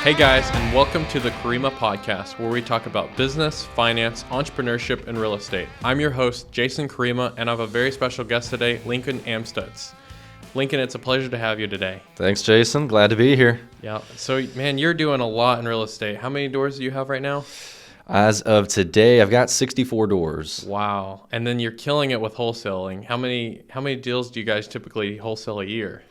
Hey guys, and welcome to the Kurima podcast, where we talk about business, finance, entrepreneurship, and real estate. I'm your host, Jason Kurima, and I have a very special guest today, Lincoln Amstutz. Lincoln, it's a pleasure to have you today. Thanks, Jason. Glad to be here. Yeah. So, man, you're doing a lot in real estate. How many doors do you have right now? As of today, I've got 64 doors. Wow. And then you're killing it with wholesaling. How many deals do you guys typically wholesale a year?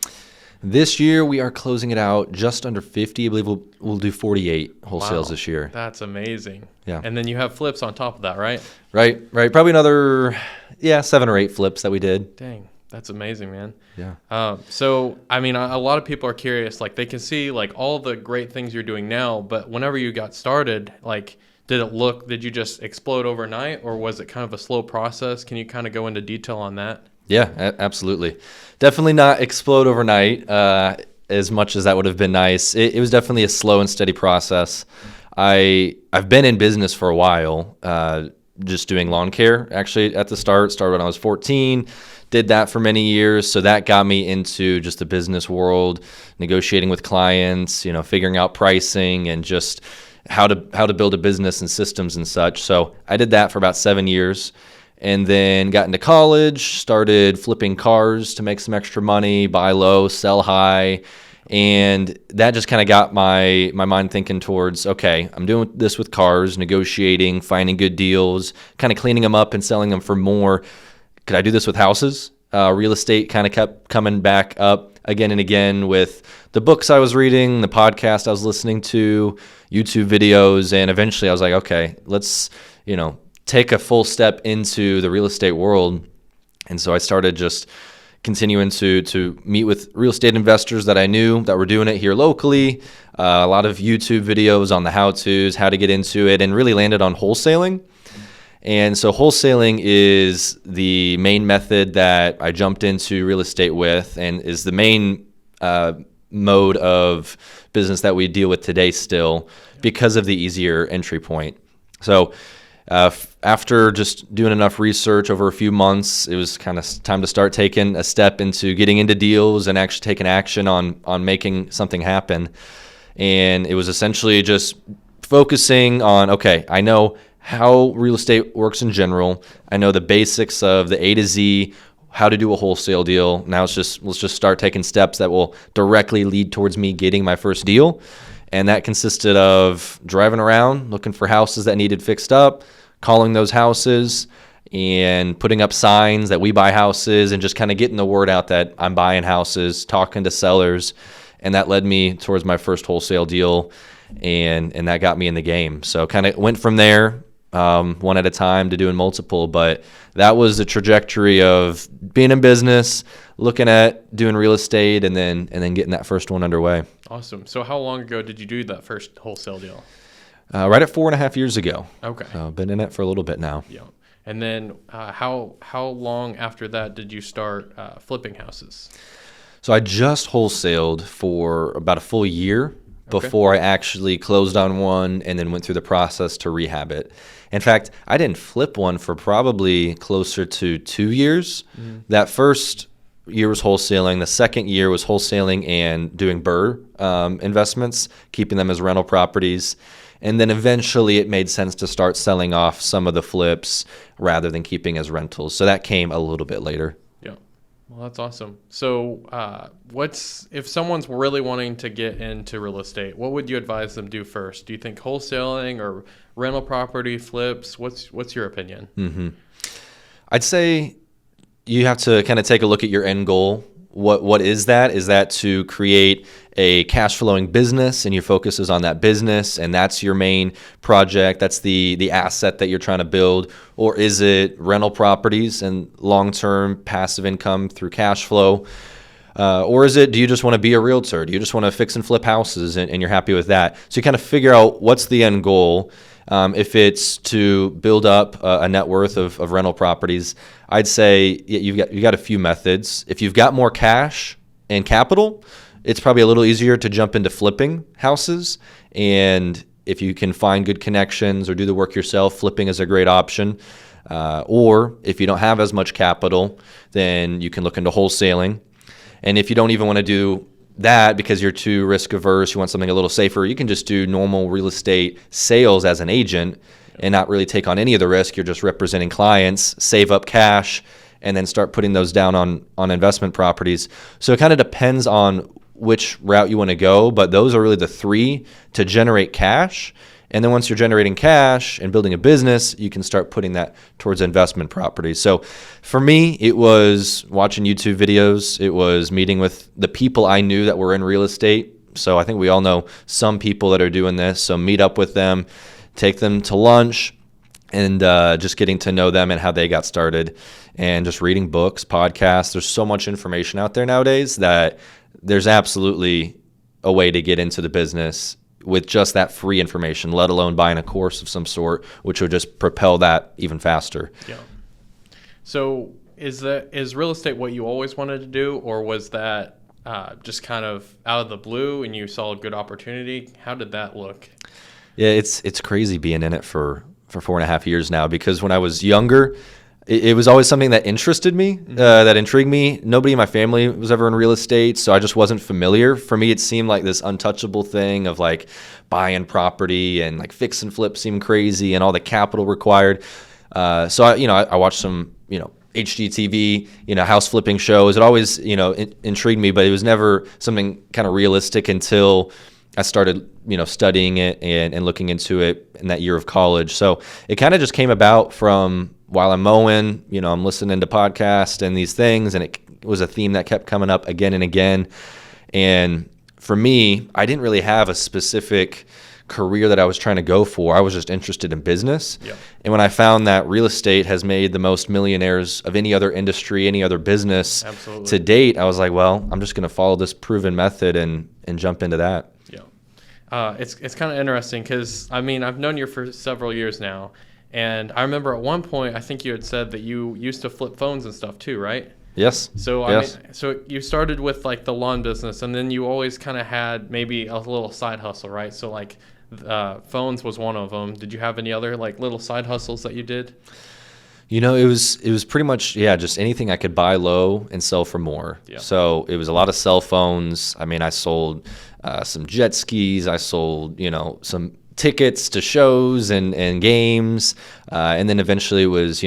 This year, we are closing it out just under 50. I believe we'll do 48 wholesales Wow. this year. That's amazing. Yeah. And then you have flips on top of that, right? Right. Probably another, 7 or 8 flips that we did. Dang. That's amazing, man. Yeah. So, I mean, a lot of people are curious. Like, they can see, like, all the great things you're doing now, but whenever you got started, like, did you just explode overnight, or was it kind of a slow process? Can you kind of go into detail on that? Yeah, absolutely. Definitely not explode overnight, as much as that would have been nice. It was definitely a slow and steady process. I've been in business for a while, just doing lawn care. Actually, at the started when I was 14, did that for many years. So that got me into just the business world, negotiating with clients, figuring out pricing and just how to build a business and systems and such. So I did that for about 7 years. And then got into college, started flipping cars to make some extra money, buy low, sell high. And that just kind of got my mind thinking towards, okay, I'm doing this with cars, negotiating, finding good deals, kind of cleaning them up and selling them for more. Could I do this with houses? Real estate kind of kept coming back up again and again with the books I was reading, the podcast I was listening to, YouTube videos. And eventually I was like, okay, let's, take a full step into the real estate world. And so I started just continuing to meet with real estate investors that I knew that were doing it here locally, a lot of YouTube videos on the how-tos, how to get into it, and really landed on wholesaling. And so wholesaling is the main method that I jumped into real estate with, and is the main mode of business that we deal with today still, because of the easier entry point. So after just doing enough research over a few months, it was kind of time to start taking a step into getting into deals and actually taking action on making something happen. And it was essentially just focusing on, okay, I know how real estate works in general. I know the basics of the A to Z, how to do a wholesale deal. Now let's just start taking steps that will directly lead towards me getting my first deal. And that consisted of driving around, looking for houses that needed fixed up, calling those houses, and putting up signs that we buy houses, and just kind of getting the word out that I'm buying houses, talking to sellers. And that led me towards my first wholesale deal, and that got me in the game. So kind of went from there, one at a time, to doing multiple. But that was the trajectory of being in business, looking at doing real estate, and then getting that first one underway. Awesome. So how long ago did you do that first wholesale deal? Right at 4.5 years ago. Okay. So been in it for a little bit now. Yeah. And then how long after that did you start flipping houses? So I just wholesaled for about a full year before I actually closed on one and then went through the process to rehab it. In fact, I didn't flip one for probably closer to 2 years. Mm-hmm. That first year was wholesaling. The second year was wholesaling and doing BRRRR investments, keeping them as rental properties. And then eventually it made sense to start selling off some of the flips rather than keeping as rentals. So that came a little bit later. Yeah. Well, that's awesome. So if someone's really wanting to get into real estate, what would you advise them do first? Do you think wholesaling or rental property flips? What's your opinion? Mm-hmm. I'd say you have to kind of take a look at your end goal. What is that? Is that to create a cash flowing business, and your focus is on that business, and that's your main project? That's the asset that you're trying to build? Or is it rental properties and long-term passive income through cash flow? Or do you just want to be a realtor? Do you just want to fix and flip houses and you're happy with that? So you kind of figure out what's the end goal. If it's to build up a net worth of rental properties, I'd say you've got a few methods. If you've got more cash and capital, it's probably a little easier to jump into flipping houses. And if you can find good connections or do the work yourself, flipping is a great option. Or if you don't have as much capital, then you can look into wholesaling. And if you don't even want to do that, because you're too risk averse, you want something a little safer, you can just do normal real estate sales as an agent and not really take on any of the risk. You're just representing clients, save up cash, and then start putting those down on investment properties. So it kind of depends on which route you want to go, but those are really the three to generate cash. And then once you're generating cash and building a business, you can start putting that towards investment properties. So for me, it was watching YouTube videos. It was meeting with the people I knew that were in real estate. So I think we all know some people that are doing this. So meet up with them, take them to lunch, and just getting to know them and how they got started, and just reading books, podcasts. There's so much information out there nowadays that there's absolutely a way to get into the business with just that free information, let alone buying a course of some sort, which would just propel that even faster. Yeah. So is real estate what you always wanted to do, or was that just kind of out of the blue and you saw a good opportunity? How did that look? Yeah, it's crazy being in it for 4.5 years now, because when I was younger, it was always something that interested me, that intrigued me. Nobody in my family was ever in real estate, so I just wasn't familiar. For me, it seemed like this untouchable thing of like buying property, and like fix and flip seemed crazy, and all the capital required. So I watched some HGTV, house flipping shows. It always intrigued me, but it was never something kind of realistic until I started studying it and looking into it in that year of college. So it kind of just came about from while I'm mowing, I'm listening to podcasts and these things, and it was a theme that kept coming up again and again. And for me, I didn't really have a specific career that I was trying to go for. I was just interested in business. Yeah. And when I found that real estate has made the most millionaires of any other industry, any other business to date, I was like, well, I'm just going to follow this proven method and jump into that. Yeah. It's kind of interesting because, I've known you for several years now. And I remember at one point, I think you had said that you used to flip phones and stuff too, right? Yes. So yes. So you started with like the lawn business, and then you always kind of had maybe a little side hustle, right? So like phones was one of them. Did you have any other like little side hustles that you did? It was pretty much, just anything I could buy low and sell for more. Yeah. So it was a lot of cell phones. I sold some jet skis. I sold, some tickets to shows and games. And then eventually it was,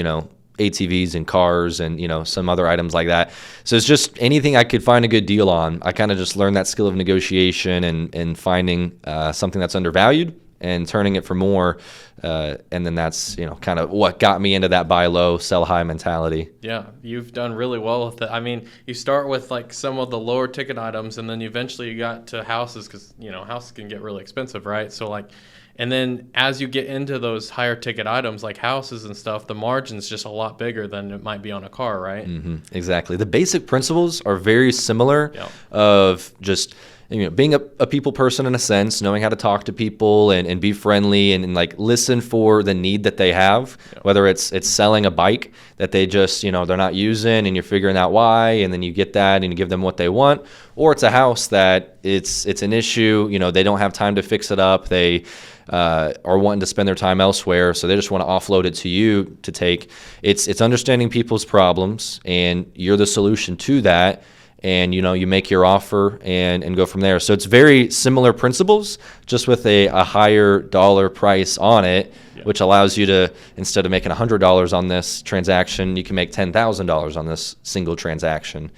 ATVs and cars and, some other items like that. So it's just anything I could find a good deal on. I kind of just learned that skill of negotiation and finding something that's undervalued and turning it for more. And then that's, kind of what got me into that buy low, sell high mentality. Yeah. You've done really well with it. You start with like some of the lower ticket items, and then eventually you got to houses because, houses can get really expensive, right? So like, and then as you get into those higher ticket items like houses and stuff, the margin's just a lot bigger than it might be on a car, right? Mm-hmm. Exactly. The basic principles are very similar of just being a people person in a sense, knowing how to talk to people and be friendly and like listen for the need that they have, whether it's selling a bike that they just, they're not using and you're figuring out why, and then you get that and you give them what they want, or it's a house that it's an issue, they don't have time to fix it up. They are wanting to spend their time elsewhere, so they just want to offload it to you to take. It's understanding people's problems, and you're the solution to that. And, you make your offer and go from there. So it's very similar principles, just with a higher dollar price on it, which allows you to, instead of making $100 on this transaction, you can make $10,000 on this single transaction.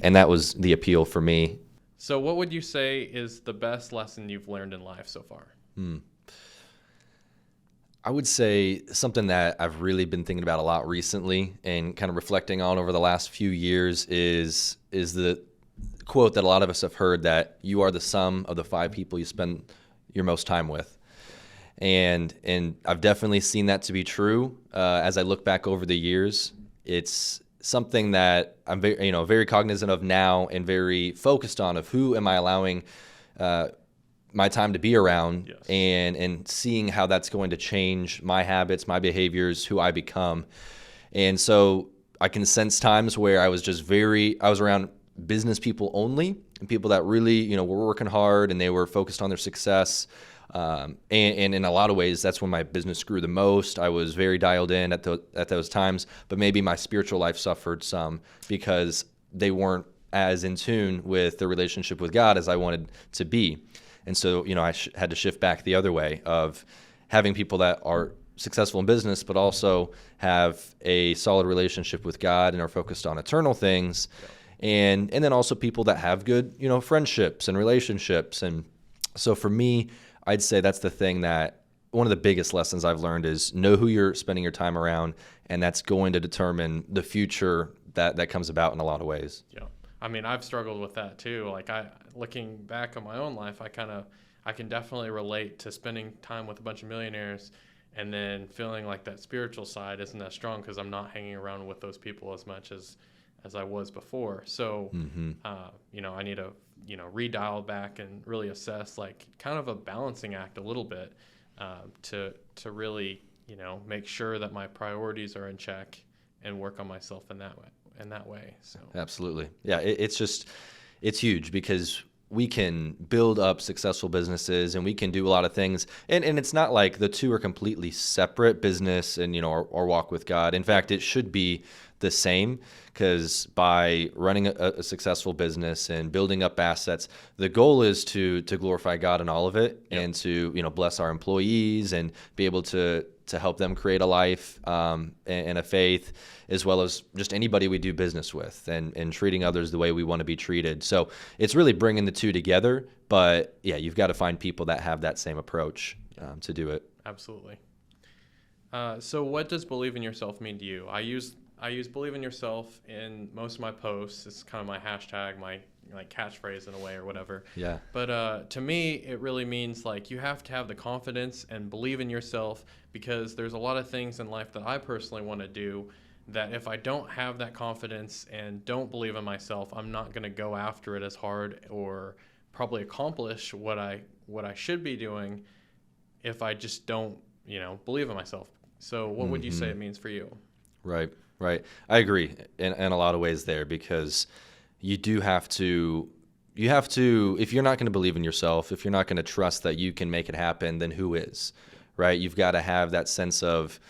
And that was the appeal for me. So what would you say is the best lesson you've learned in life so far? I would say something that I've really been thinking about a lot recently and kind of reflecting on over the last few years is the quote that a lot of us have heard, that you are the sum of the 5 people you spend your most time with. And I've definitely seen that to be true. As I look back over the years, it's something that I'm very cognizant of now and very focused on, of who am I allowing my time to be around, and seeing how that's going to change my habits, my behaviors, who I become. And so I can sense times where I was around business people only, and people that really, were working hard and they were focused on their success. And in a lot of ways, that's when my business grew the most. I was very dialed in at those times, but maybe my spiritual life suffered some because they weren't as in tune with the relationship with God as I wanted to be. And so, I had to shift back the other way of having people that are successful in business, but also have a solid relationship with God and are focused on eternal things. And then also people that have good, friendships and relationships. And so for me, I'd say that's the thing that one of the biggest lessons I've learned is know who you're spending your time around, and that's going to determine the future that comes about in a lot of ways. Yeah. I mean, I've struggled with that too. Like looking back on my own life, I can definitely relate to spending time with a bunch of millionaires and then feeling like that spiritual side isn't as strong because I'm not hanging around with those people as much as I was before. So, I need to, redial back and really assess, like, kind of a balancing act a little bit to really, make sure that my priorities are in check and work on myself in that way. So absolutely. Yeah. It's huge because we can build up successful businesses and we can do a lot of things. And it's not like the two are completely separate, business and, our walk with God. In fact, it should be the same, because by running a successful business and building up assets, the goal is to glorify God in all of it. Yep. And to, bless our employees and be able to help them create a life and a faith, as well as just anybody we do business with, and treating others the way we want to be treated. So it's really bringing the two together. But yeah, you've got to find people that have that same approach to do it. Absolutely. So what does believe in yourself mean to you? I use believe in yourself in most of my posts. It's kind of my hashtag, my catchphrase in a way or whatever. Yeah. But to me, it really means like you have to have the confidence and believe in yourself, because there's a lot of things in life that I personally want to do that if I don't have that confidence and don't believe in myself, I'm not going to go after it as hard or probably accomplish what I should be doing if I just don't, believe in myself. So what would you say it means for you? Right. I agree in a lot of ways there, because you have to, if you're not going to believe in yourself, if you're not going to trust that you can make it happen, then who is, right? You've got to have that sense of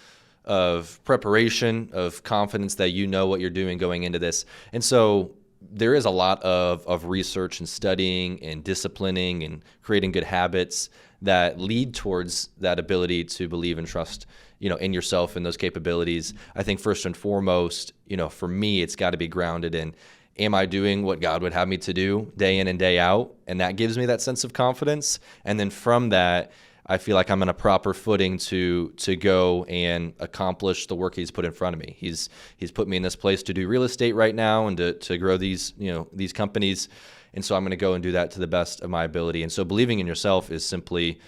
preparation, of confidence that you know what you're doing going into this. And so there is a lot of research and studying and disciplining and creating good habits that lead towards that ability to believe and trust, in yourself and those capabilities. I think first and foremost, for me, it's got to be grounded in, am I doing what God would have me to do day in and day out? And that gives me that sense of confidence. And then from that, I feel like I'm on a proper footing to go and accomplish the work He's put in front of me. He's put me in this place to do real estate right now and to grow these companies. And so I'm going to go and do that to the best of my ability. And so believing in yourself is simply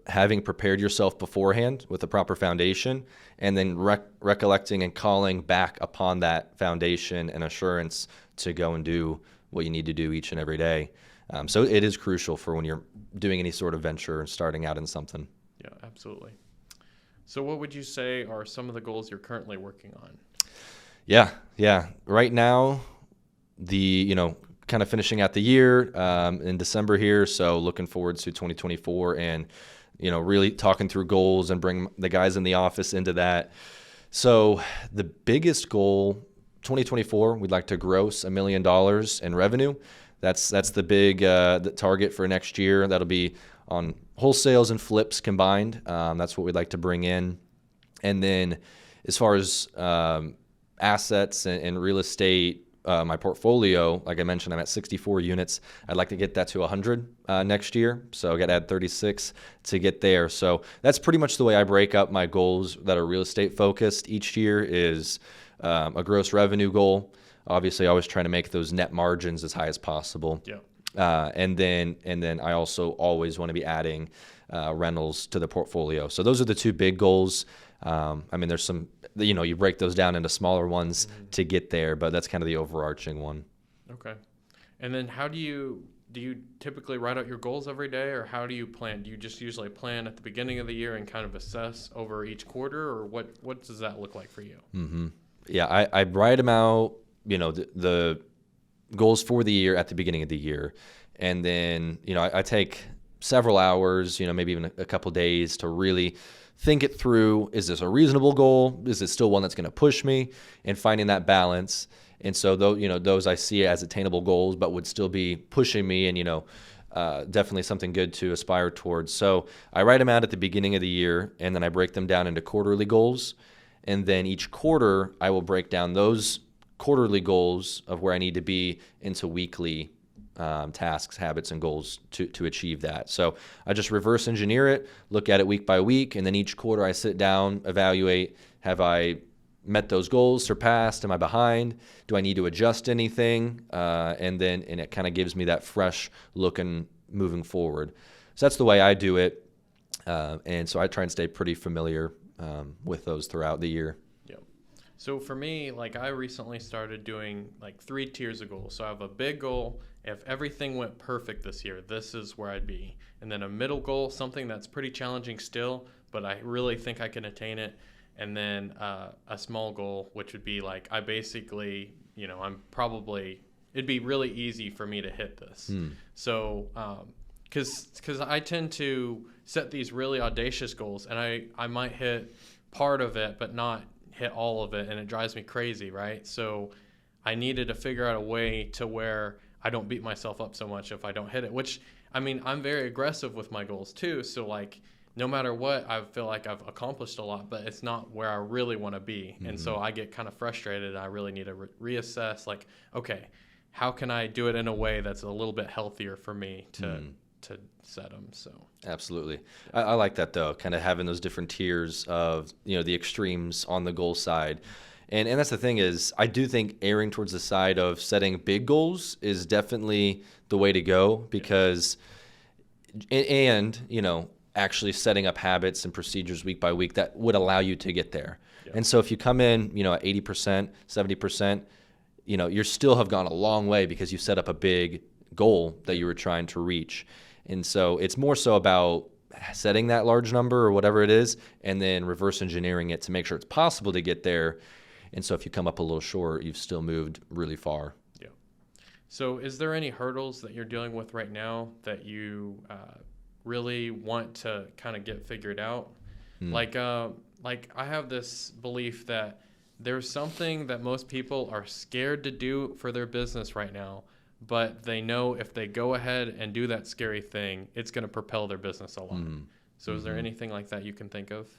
having prepared yourself beforehand with a proper foundation, and then recollecting and calling back upon that foundation and assurance to go and do what you need to do each and every day. So it is crucial for when you're doing any sort of venture and starting out in something. Yeah, absolutely. So what would you say are some of the goals you're currently working on? Yeah. Right now, kind of finishing out the year in December here. So looking forward to 2024 and, really talking through goals and bring the guys in the office into that. So the biggest goal, 2024, we'd like to gross $1 million in revenue. That's the big the target for next year. That'll be on wholesales and flips combined. That's what we'd like to bring in. And then as far as assets and real estate, my portfolio, like I mentioned, I'm at 64 units. I'd like to get that to 100 next year. So I got to add 36 to get there. So that's pretty much the way I break up my goals that are real estate focused each year is a gross revenue goal. Obviously, always trying to make those net margins as high as possible. Yeah. And then I also always want to be adding rentals to the portfolio. So those are the two big goals. There's some, you break those down into smaller ones to get there, but that's kind of the overarching one. Okay. And then how do you typically write out your goals every day, or how do you plan? Do you just usually plan at the beginning of the year and kind of assess over each quarter, or what does that look like for you? Mm-hmm. Yeah, I write them out, the goals for the year at the beginning of the year. And then, I take several hours, maybe even a couple days to really think it through. Is this a reasonable goal? Is it still one that's going to push me? And finding that balance. And so those I see as attainable goals, but would still be pushing me and, definitely something good to aspire towards. So I write them out at the beginning of the year, and then I break them down into quarterly goals. And then each quarter, I will break down those quarterly goals of where I need to be into weekly tasks, habits, and goals to achieve that. So I just reverse engineer it, look at it week by week, and then each quarter I sit down, evaluate, have I met those goals, surpassed, am I behind, do I need to adjust anything, and it kind of gives me that fresh look and moving forward. So that's the way I do it, and so I try and stay pretty familiar with those throughout the year. Yep. So for me, like I recently started doing like 3 tiers of goals. So I have a big goal. If everything went perfect this year, this is where I'd be. And then a middle goal, something that's pretty challenging still, but I really think I can attain it. And then a small goal, which would be like I basically, it'd be really easy for me to hit this. So, because I tend to set these really audacious goals, and I might hit part of it, but not hit all of it, and it drives me crazy, right? So I needed to figure out a way to where I don't beat myself up so much if I don't hit it, which, I mean, I'm very aggressive with my goals too. So like, no matter what, I feel like I've accomplished a lot, but it's not where I really want to be. Mm-hmm. And so I get kind of frustrated. I really need to reassess, like, okay, how can I do it in a way that's a little bit healthier for me to set them? So absolutely. I like that though, kind of having those different tiers of, the extremes on the goal side. And that's the thing is, I do think erring towards the side of setting big goals is definitely the way to go because, actually setting up habits and procedures week by week that would allow you to get there. Yep. And so if you come in, at 80%, 70%, you still have gone a long way because you set up a big goal that you were trying to reach. And so it's more so about setting that large number or whatever it is, and then reverse engineering it to make sure it's possible to get there. And so if you come up a little short, you've still moved really far. Yeah. So is there any hurdles that you're dealing with right now that you really want to kind of get figured out? Like I have this belief that there's something that most people are scared to do for their business right now, but they know if they go ahead and do that scary thing, it's going to propel their business a lot. So is there anything like that you can think of?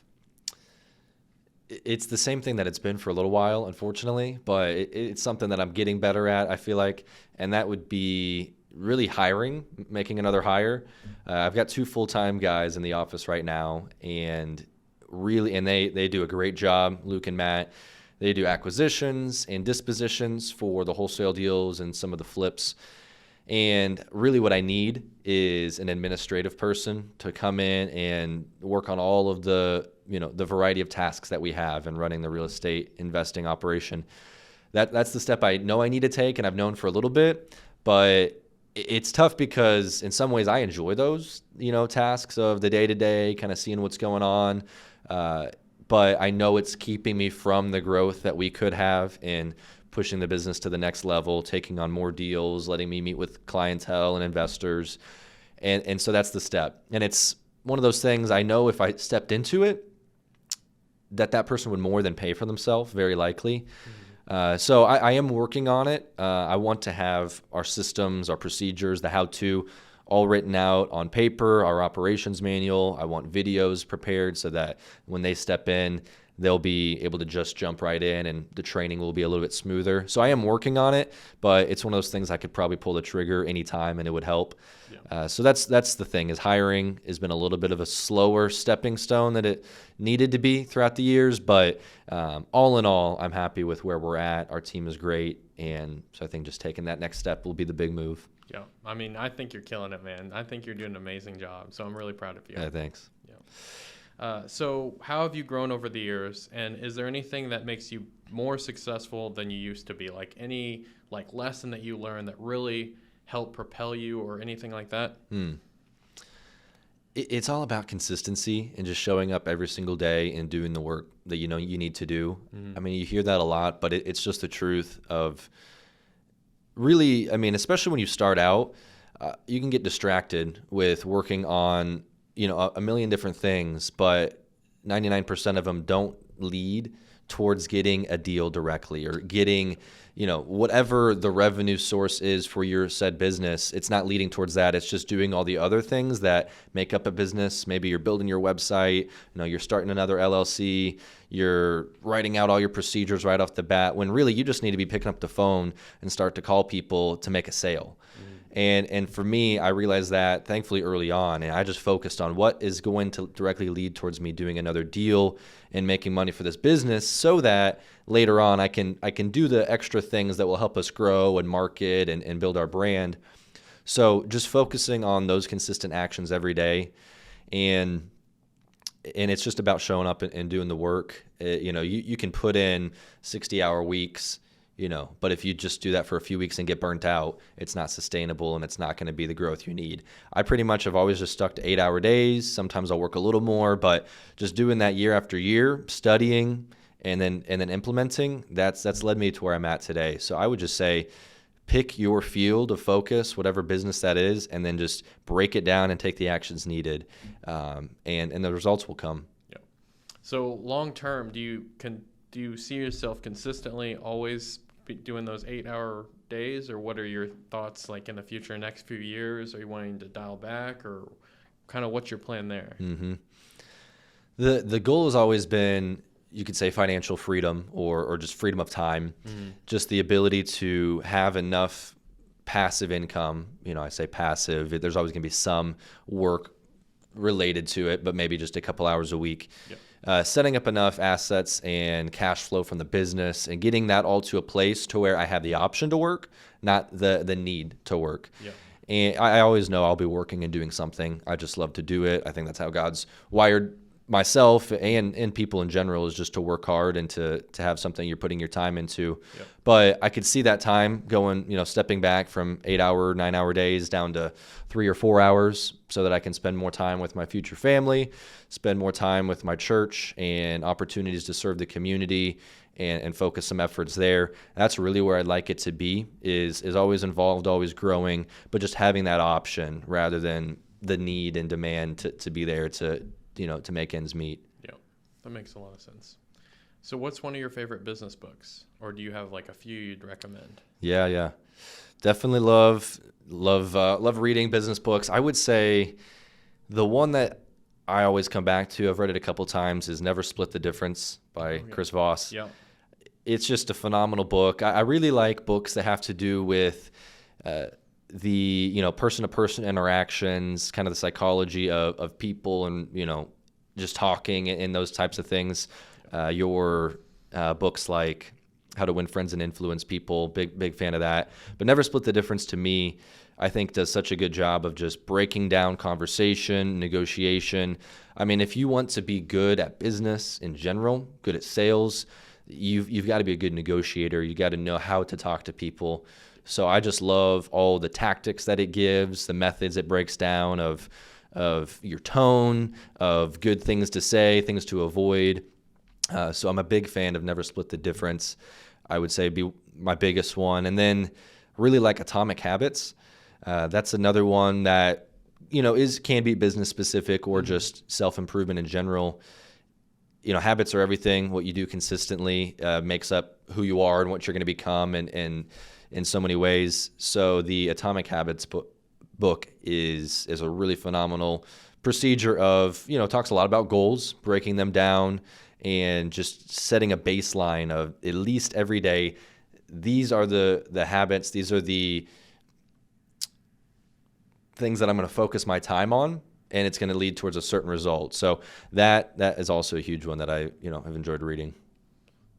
It's the same thing that it's been for a little while, unfortunately, but it's something that I'm getting better at, I feel like, and that would be really hiring, making another hire. I've got 2 full-time guys in the office right now, and they do a great job, Luke and Matt. They do acquisitions and dispositions for the wholesale deals and some of the flips. And really what I need is an administrative person to come in and work on all of the variety of tasks that we have in running the real estate investing operation. That's the step I know I need to take, and I've known for a little bit, but it's tough because in some ways I enjoy those, tasks of the day-to-day, kind of seeing what's going on. But I know it's keeping me from the growth that we could have in pushing the business to the next level, taking on more deals, letting me meet with clientele and investors. And so that's the step. And it's one of those things I know if I stepped into it, that person would more than pay for themselves, very likely. So I am working on it. I want to have our systems, our procedures, the how-to all written out on paper, our operations manual. I want videos prepared so that when they step in, they'll be able to just jump right in and the training will be a little bit smoother. So I am working on it, but it's one of those things I could probably pull the trigger anytime and it would help. Yeah. So that's the thing, is hiring has been a little bit of a slower stepping stone than it needed to be throughout the years. But all in all, I'm happy with where we're at. Our team is great. And so I think just taking that next step will be the big move. Yeah. I mean, I think you're killing it, man. I think you're doing an amazing job. So I'm really proud of you. Yeah, thanks. Yeah. So how have you grown over the years? And is there anything that makes you more successful than you used to be? Like any lesson that you learned that really helped propel you or anything like that? It's all about consistency and just showing up every single day and doing the work that you need to do. I mean, you hear that a lot, but it's just the truth of really, I mean, especially when you start out, you can get distracted with working on a million different things, but 99% of them don't lead towards getting a deal directly or getting, whatever the revenue source is for your said business. It's not leading towards that. It's just doing all the other things that make up a business. Maybe you're building your website, you're starting another LLC, you're writing out all your procedures right off the bat, when really you just need to be picking up the phone and start to call people to make a sale. And for me, I realized that thankfully early on, and I just focused on what is going to directly lead towards me doing another deal and making money for this business, so that later on I can do the extra things that will help us grow and market and build our brand. So just focusing on those consistent actions every day, and it's just about showing up and doing the work. You can put in 60-hour weeks, but if you just do that for a few weeks and get burnt out, it's not sustainable and it's not going to be the growth you need. I pretty much have always just stuck to 8-hour days. Sometimes I'll work a little more, but just doing that year after year, studying and then implementing, that's led me to where I'm at today. So I would just say, pick your field of focus, whatever business that is, and then just break it down and take the actions needed, and the results will come. Yeah. So long term, do you see yourself consistently always be doing those 8-hour days, or what are your thoughts like in the future, next few years? Are you wanting to dial back, or kind of what's your plan there? Mm-hmm. The goal has always been, you could say, financial freedom or just freedom of time, just the ability to have enough passive income. I say passive, there's always going to be some work related to it, but maybe just a couple hours a week. Yep. Setting up enough assets and cash flow from the business and getting that all to a place to where I have the option to work, not the need to work. Yep. And I always know I'll be working and doing something. I just love to do it. I think that's how God's wired myself and people in general, is just to work hard and to have something you're putting your time into. Yep. But I could see that time going, stepping back from 8-hour, 9-hour days down to 3 or 4 hours, so that I can spend more time with my future family, spend more time with my church, and opportunities to serve the community and focus some efforts there. That's really where I'd like it to be, is always involved, always growing, but just having that option rather than the need and demand to be there to make ends meet. Yeah, that makes a lot of sense. So what's one of your favorite business books, or do you have like a few you'd recommend? Yeah. Definitely love reading business books. I would say the one that I always come back to, I've read it a couple times, is Never Split the Difference by Chris Voss. Yeah. It's just a phenomenal book. I really like books that have to do with the person-to-person interactions, kind of the psychology of people, and just talking and those types of things. Your books like How to Win Friends and Influence People, big fan of that. But Never Split the Difference, to me, I think does such a good job of just breaking down conversation, negotiation. I mean, if you want to be good at business in general, good at sales, you've got to be a good negotiator. You got to know how to talk to people. So I just love all the tactics that it gives, the methods it breaks down of your tone, of good things to say, things to avoid. So I'm a big fan of Never Split the Difference. I would say be my biggest one. And then really like Atomic Habits. That's another one that, can be business specific or just self-improvement in general. Habits are everything. What you do consistently makes up who you are and what you're going to become, and in so many ways. So the Atomic Habits book is a really phenomenal procedure of, talks a lot about goals, breaking them down, and just setting a baseline of at least every day. These are the habits. These are the things that I'm going to focus my time on, and it's going to lead towards a certain result. So that is also a huge one that I have enjoyed reading.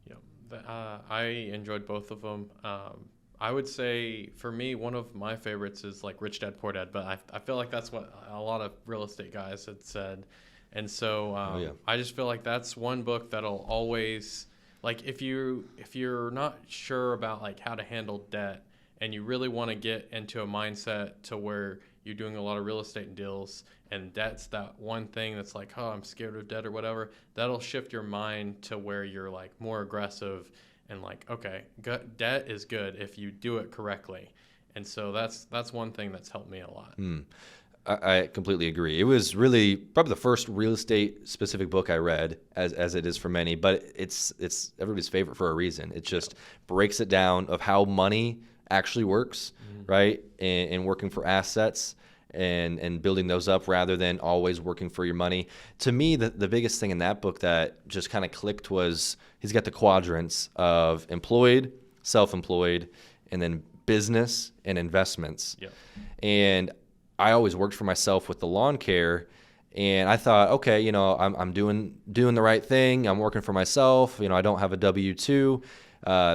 Yeah, I enjoyed both of them. I would say for me, one of my favorites is like Rich Dad Poor Dad, but I feel like that's what a lot of real estate guys had said. And so I just feel like that's one book that'll always, like, if you're not sure about like how to handle debt, and you really want to get into a mindset to where you're doing a lot of real estate deals, and debt's that one thing that's like, oh, I'm scared of debt or whatever, that'll shift your mind to where you're like more aggressive and like, okay, debt is good if you do it correctly. And so that's one thing that's helped me a lot. I completely agree. It was really probably the first real estate specific book I read, as it is for many, but it's everybody's favorite for a reason. It just breaks it down of how money actually works, right? And working for assets and building those up rather than always working for your money. To me, the biggest thing in that book that just kind of clicked was he's got the quadrants of employed, self-employed, and then business and investments. Yeah. And I always worked for myself with the lawn care, and I thought, okay, you know, I'm doing the right thing. I'm working for myself. You know, I don't have a W-2.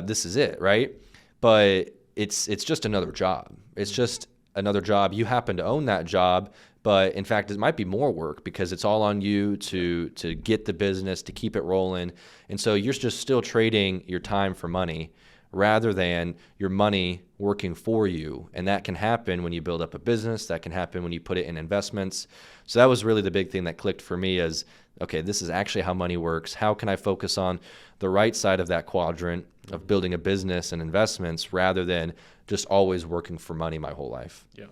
This is it, right? But it's just another job. It's just another job. You happen to own that job, but in fact, it might be more work because it's all on you to get the business, to keep it rolling. And so you're just still trading your time for money rather than your money working for you. And that can happen when you build up a business. That can happen when you put it in investments. So that was really the big thing that clicked for me as, okay, this is actually how money works. How can I focus on the right side of that quadrant of building a business and investments rather than just always working for money my whole life? Yeah.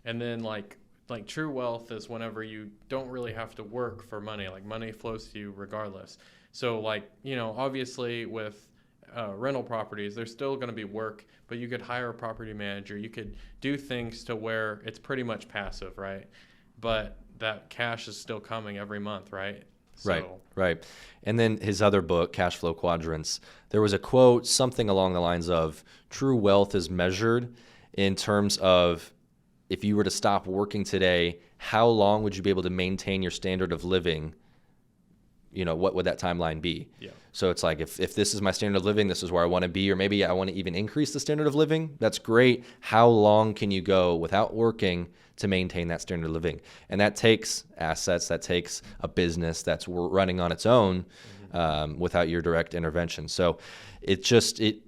And then like true wealth is whenever you don't really have to work for money. Like money flows to you regardless. So like, you know, obviously with rental properties, there's still going to be work, but you could hire a property manager. You could do things to where it's pretty much passive, right? But that cash is still coming every month, right? Right. And then his other book, Cash Flow Quadrants, there was a quote, something along the lines of, true wealth is measured in terms of if you were to stop working today, how long would you be able to maintain your standard of living? You know, what would that timeline be? Yeah. So it's like, if this is my standard of living, this is where I want to be, or maybe I want to even increase the standard of living. That's great. How long can you go without working to maintain that standard of living? And that takes assets, that takes a business that's running on its own without your direct intervention. So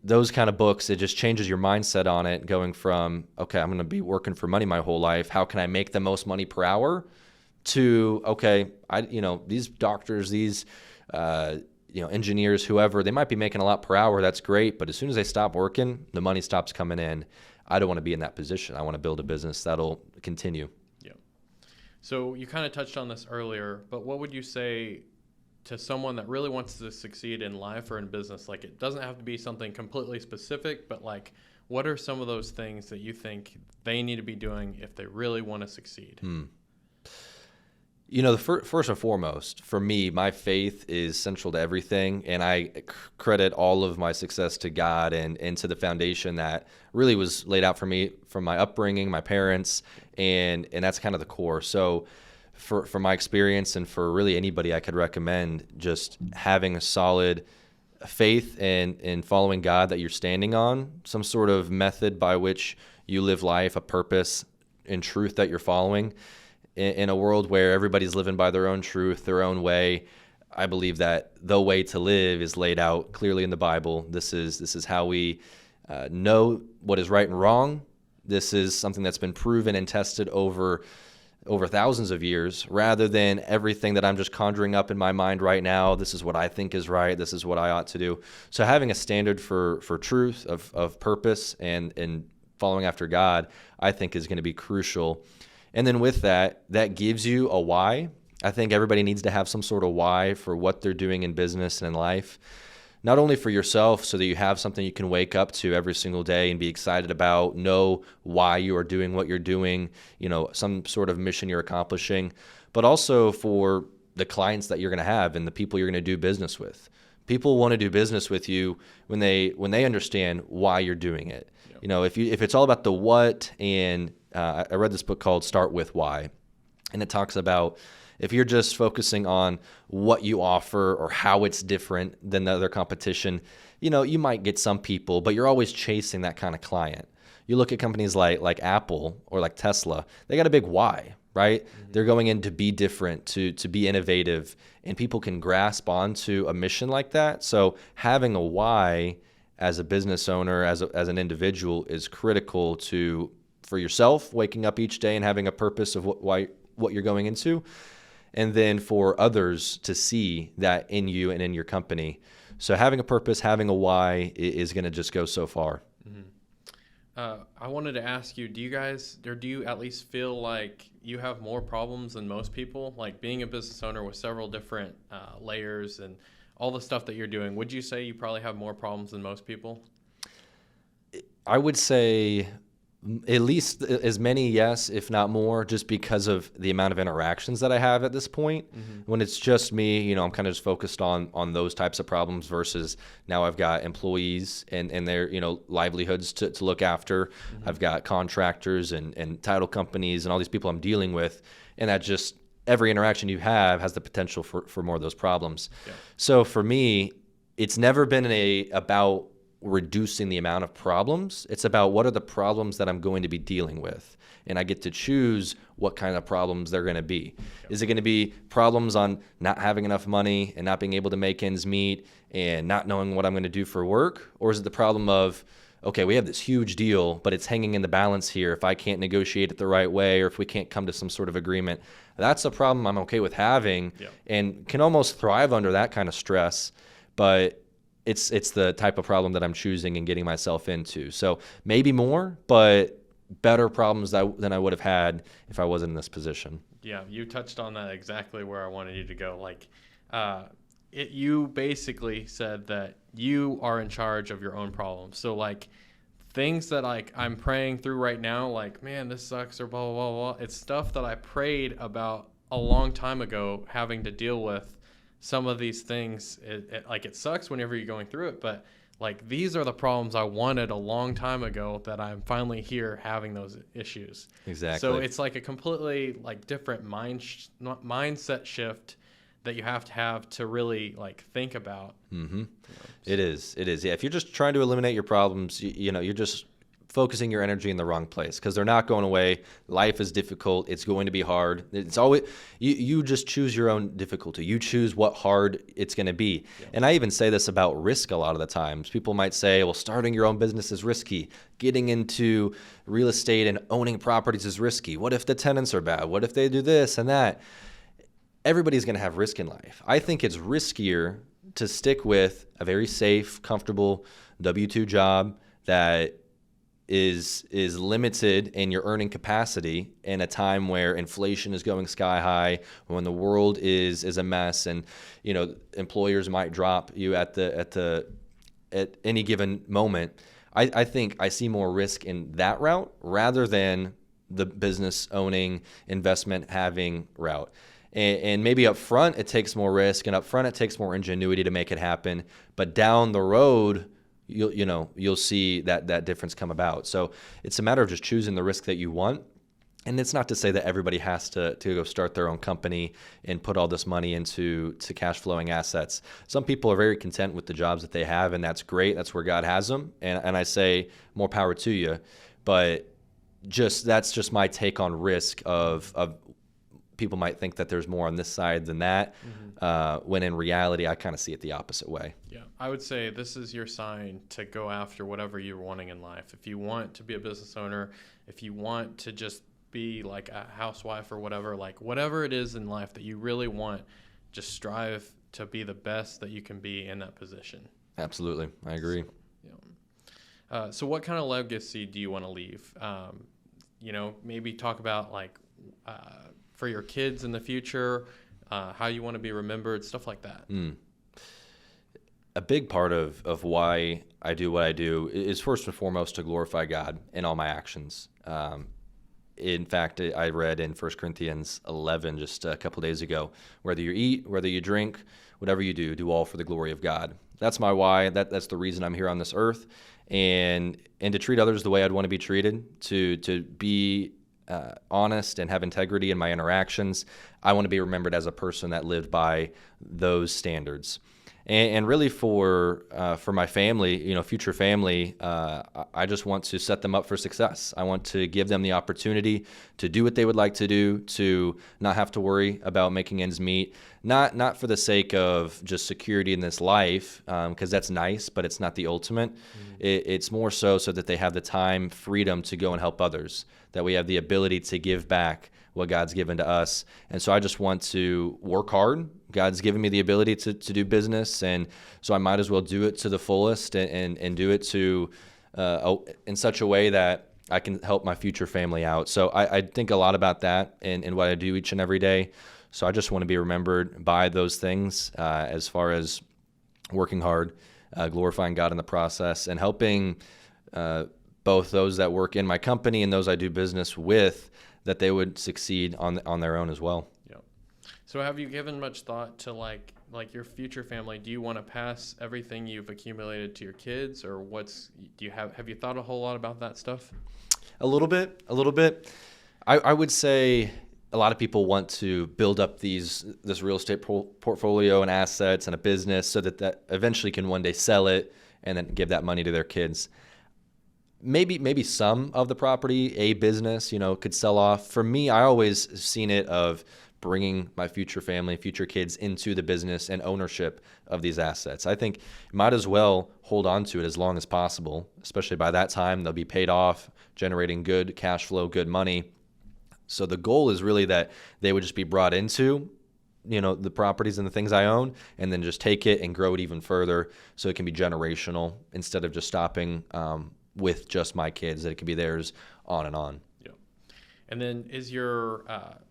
those kind of books, it just changes your mindset on it, going from, okay, I'm going to be working for money my whole life. How can I make the most money per hour? To, okay, these doctors, these, engineers, whoever, they might be making a lot per hour. That's great. But as soon as they stop working, the money stops coming in. I don't want to be in that position. I want to build a business that'll continue. Yeah. So you kind of touched on this earlier, but what would you say to someone that really wants to succeed in life or in business? Like, it doesn't have to be something completely specific, but like, what are some of those things that you think they need to be doing if they really want to succeed? You know, first and foremost, for me, my faith is central to everything, and I credit all of my success to God and to the foundation that really was laid out for me from my upbringing, my parents, and that's kind of the core. So for my experience and for really anybody, I could recommend just having a solid faith and following God that you're standing on, some sort of method by which you live life, a purpose and truth that you're following. In a world where everybody's living by their own truth, their own way, I believe that the way to live is laid out clearly in the Bible. This is how we know what is right and wrong. This is something that's been proven and tested over thousands of years, rather than everything that I'm just conjuring up in my mind right now. This is what I think is right. This is what I ought to do. So having a standard for truth, of purpose, and following after God, I think is going to be crucial. And then with that gives you a why. I think everybody needs to have some sort of why for what they're doing in business and in life. Not only for yourself, so that you have something you can wake up to every single day and be excited about, know why you are doing what you're doing, some sort of mission you're accomplishing, but also for the clients that you're going to have and the people you're going to do business with. People want to do business with you when they understand why you're doing it. Yep. If it's all about the what, and I read this book called Start With Why, and it talks about if you're just focusing on what you offer or how it's different than the other competition, you might get some people, but you're always chasing that kind of client. You look at companies like Apple or like Tesla, they got a big why, right? Mm-hmm. They're going in to be different, to be innovative, and people can grasp onto a mission like that. So having a why as a business owner, as an individual, is critical for yourself, waking up each day and having a purpose of what you're going into, and then for others to see that in you and in your company. So having a purpose, having a why is going to just go so far. Mm-hmm. I wanted to ask you, do you guys, or do you at least feel like you have more problems than most people? Like being a business owner with several different layers and all the stuff that you're doing, would you say you probably have more problems than most people? I would say at least as many, yes, if not more, just because of the amount of interactions that I have at this point. When it's just me, I'm kind of just focused on those types of problems versus now I've got employees and their, livelihoods to look after. I've got contractors and title companies and all these people I'm dealing with. And that just every interaction you have has the potential for more of those problems. Yeah. So for me, it's never been about reducing the amount of problems. It's about what are the problems that I'm going to be dealing with. And I get to choose what kind of problems they're going to be. Yep. Is it going to be problems on not having enough money and not being able to make ends meet and not knowing what I'm going to do for work? Or is it the problem of, okay, we have this huge deal, but it's hanging in the balance here. If I can't negotiate it the right way or if we can't come to some sort of agreement, that's a problem I'm okay with having. Yep. And can almost thrive under that kind of stress. But it's the type of problem that I'm choosing and getting myself into. So maybe more, but better problems than I would have had if I wasn't in this position. Yeah, you touched on that exactly where I wanted you to go. Like, you basically said that you are in charge of your own problems. So like things that like I'm praying through right now, like, man, this sucks or blah, blah, blah, blah. It's stuff that I prayed about a long time ago having to deal with. Some of these things, it sucks whenever you're going through it, but like these are the problems I wanted a long time ago that I'm finally here having those issues. Exactly. So it's like a completely like different mindset shift that you have to really like think about. Mm-hmm. It is. Yeah. If you're just trying to eliminate your problems, you're just focusing your energy in the wrong place because they're not going away. Life is difficult. It's going to be hard. It's always you just choose your own difficulty. You choose what hard it's going to be. Yeah. And I even say this about risk a lot of the times. People might say, well, starting your own business is risky. Getting into real estate and owning properties is risky. What if the tenants are bad? What if they do this and that? Everybody's going to have risk in life. I think it's riskier to stick with a very safe, comfortable W-2 job that is limited in your earning capacity in a time where inflation is going sky high, when the world is a mess, and employers might drop you at any given moment. I think I see more risk in that route rather than the business owning, investment having route. And maybe up front it takes more risk, and up front it takes more ingenuity to make it happen. But down the road, you'll see that difference come about. So it's a matter of just choosing the risk that you want. And it's not to say that everybody has to go start their own company and put all this money into cash flowing assets. Some people are very content with the jobs that they have, and that's great. That's where God has them. And I say more power to you. But that's just my take on risk of people might think that there's more on this side than that, when in reality, I kind of see it the opposite way. Yeah, I would say this is your sign to go after whatever you're wanting in life. If you want to be a business owner, if you want to just be like a housewife or whatever, like whatever it is in life that you really want, just strive to be the best that you can be in that position. Absolutely. I agree. So what kind of legacy do you want to leave? Maybe talk about like, for your kids in the future, how you want to be remembered, stuff like that. A big part of why I do what I do is first and foremost to glorify God in all my actions. In fact, I read in 1 Corinthians 11 just a couple days ago, whether you eat, whether you drink, whatever you do all for the glory of God. That's my why. That's the reason I'm here on this earth, and to treat others the way I'd want to be treated, to be honest and have integrity in my interactions. I want to be remembered as a person that lived by those standards. And really for my family, future family, I just want to set them up for success. I want to give them the opportunity to do what they would like to do, to not have to worry about making ends meet, not for the sake of just security in this life, because that's nice, but it's not the ultimate. It's more so that they have the time, freedom to go and help others, that we have the ability to give back what God's given to us. And so I just want to work hard. God's given me the ability to do business, and so I might as well do it to the fullest and do it to in such a way that I can help my future family out. So I think a lot about that in what I do each and every day. So I just want to be remembered by those things as far as working hard, glorifying God in the process, and helping both those that work in my company and those I do business with, that they would succeed on their own as well. Yeah. So have you given much thought to like your future family? Do you want to pass everything you've accumulated to your kids, or have you thought a whole lot about that stuff? A little bit. I would say a lot of people want to build up this real estate portfolio and assets and a business so that eventually can one day sell it and then give that money to their kids. Maybe some of the property, a business, could sell off. For me, I always seen it of bringing my future family, future kids into the business and ownership of these assets. I think you might as well hold on to it as long as possible, especially by that time they'll be paid off, generating good cash flow, good money. So the goal is really that they would just be brought into, the properties and the things I own, and then just take it and grow it even further so it can be generational instead of just stopping with just my kids, that it can be theirs on and on. Yeah. And then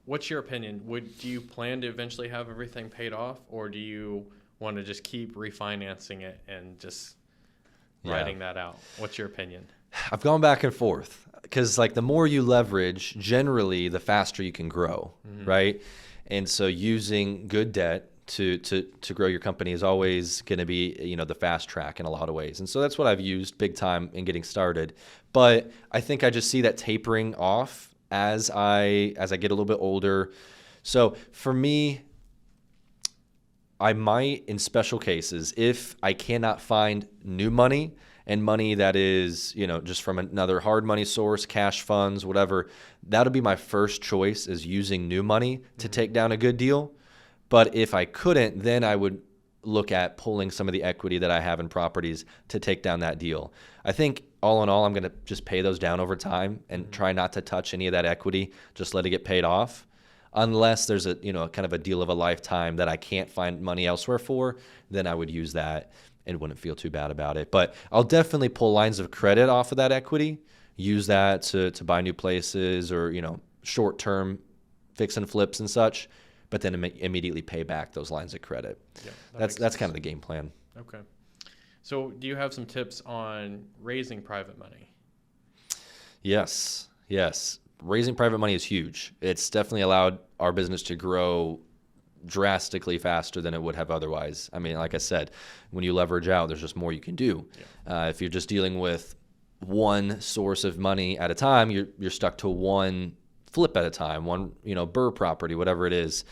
what's your opinion? Do you plan to eventually have everything paid off, or do you want to just keep refinancing it and just writing that out? What's your opinion? I've gone back and forth because the more you leverage, generally the faster you can grow, right? And so using good debt to grow your company is always going to be, the fast track in a lot of ways. And so that's what I've used big time in getting started. But I think I just see that tapering off as I get a little bit older. So for me, I might, in special cases, if I cannot find new money and money that is, just from another hard money source, cash funds, whatever, that'll be my first choice, is using new money to take down a good deal. But if I couldn't, then I would look at pulling some of the equity that I have in properties to take down that deal. I think all in all, I'm going to just pay those down over time and try not to touch any of that equity, just let it get paid off. Unless there's a kind of a deal of a lifetime that I can't find money elsewhere for, then I would use that and wouldn't feel too bad about it. But I'll definitely pull lines of credit off of that equity, use that to buy new places or, short-term fix and flips and such, but then immediately pay back those lines of credit. Yeah, that's kind of the game plan. Okay. So do you have some tips on raising private money? Yes. Raising private money is huge. It's definitely allowed our business to grow drastically faster than it would have otherwise. I mean, like I said, when you leverage out, there's just more you can do. Yeah. If you're just dealing with one source of money at a time, you're stuck to one flip at a time, one BRRRR property, whatever it is.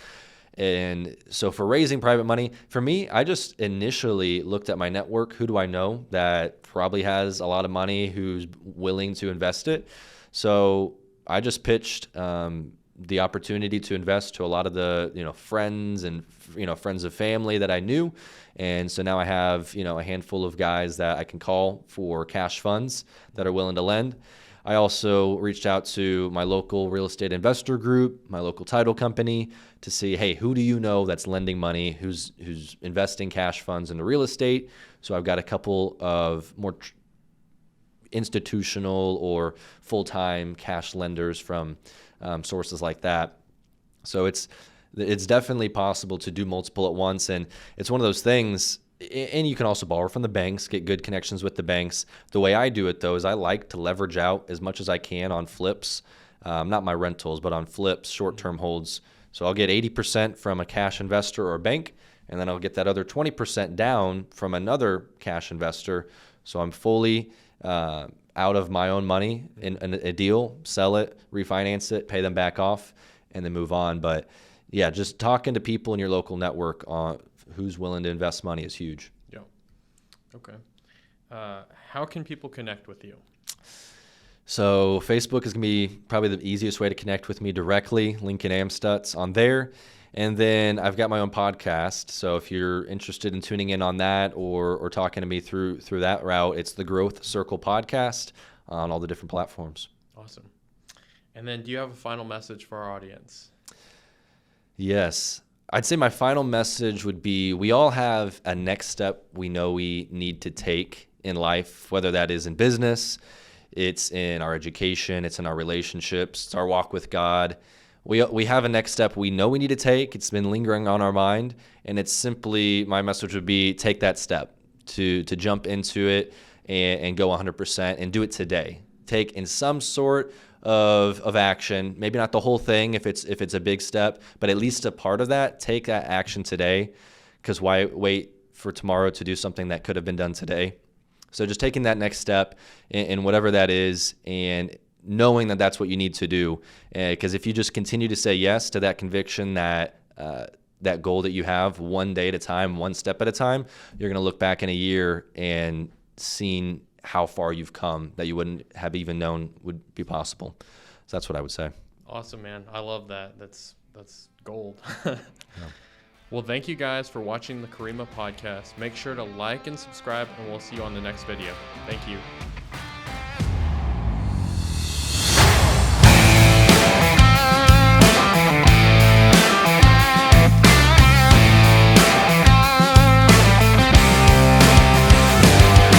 And so for raising private money, for me, I just initially looked at my network. Who do I know that probably has a lot of money, who's willing to invest it? So I just pitched the opportunity to invest to a lot of the friends and friends of family that I knew, and so now I have a handful of guys that I can call for cash funds that are willing to lend. I also reached out to my local real estate investor group, my local title company, to see, hey, who do you know that's lending money, who's investing cash funds into real estate? So I've got a couple of more institutional or full-time cash lenders from sources like that. So it's definitely possible to do multiple at once, and it's one of those things. And you can also borrow from the banks, get good connections with the banks. The way I do it, though, is I like to leverage out as much as I can on flips, not my rentals, but on flips, short-term holds. So I'll get 80% from a cash investor or a bank, and then I'll get that other 20% down from another cash investor. So I'm fully out of my own money in a deal, sell it, refinance it, pay them back off, and then move on. But yeah, just talking to people in your local network on who's willing to invest money is huge. Yeah. Okay. How can people connect with you? So Facebook is going to be probably the easiest way to connect with me directly, Lincoln Amstutz on there. And then I've got my own podcast. So if you're interested in tuning in on that or talking to me through that route, it's the Growth Circle Podcast on all the different platforms. Awesome. And then do you have a final message for our audience? Yes. I'd say my final message would be, we all have a next step we know we need to take in life, whether that is in business, it's in our education, it's in our relationships, it's our walk with God. We have a next step we know we need to take. It's been lingering on our mind, and it's simply, my message would be, take that step to jump into it and go 100% and do it today. Take in some sort of action, maybe not the whole thing if it's a big step, but at least a part of that. Take that action today, because why wait for tomorrow to do something that could have been done today? So just taking that next step in whatever that is, and knowing that that's what you need to do. Because if you just continue to say yes to that conviction, that that goal that you have, one day at a time, one step at a time, you're going to look back in a year and seen how far you've come that you wouldn't have even known would be possible. So that's what I would say. Awesome, man. I love that. That's gold. Yeah. Well, thank you guys for watching the Kurima podcast. Make sure to like and subscribe, and we'll see you on the next video. Thank you.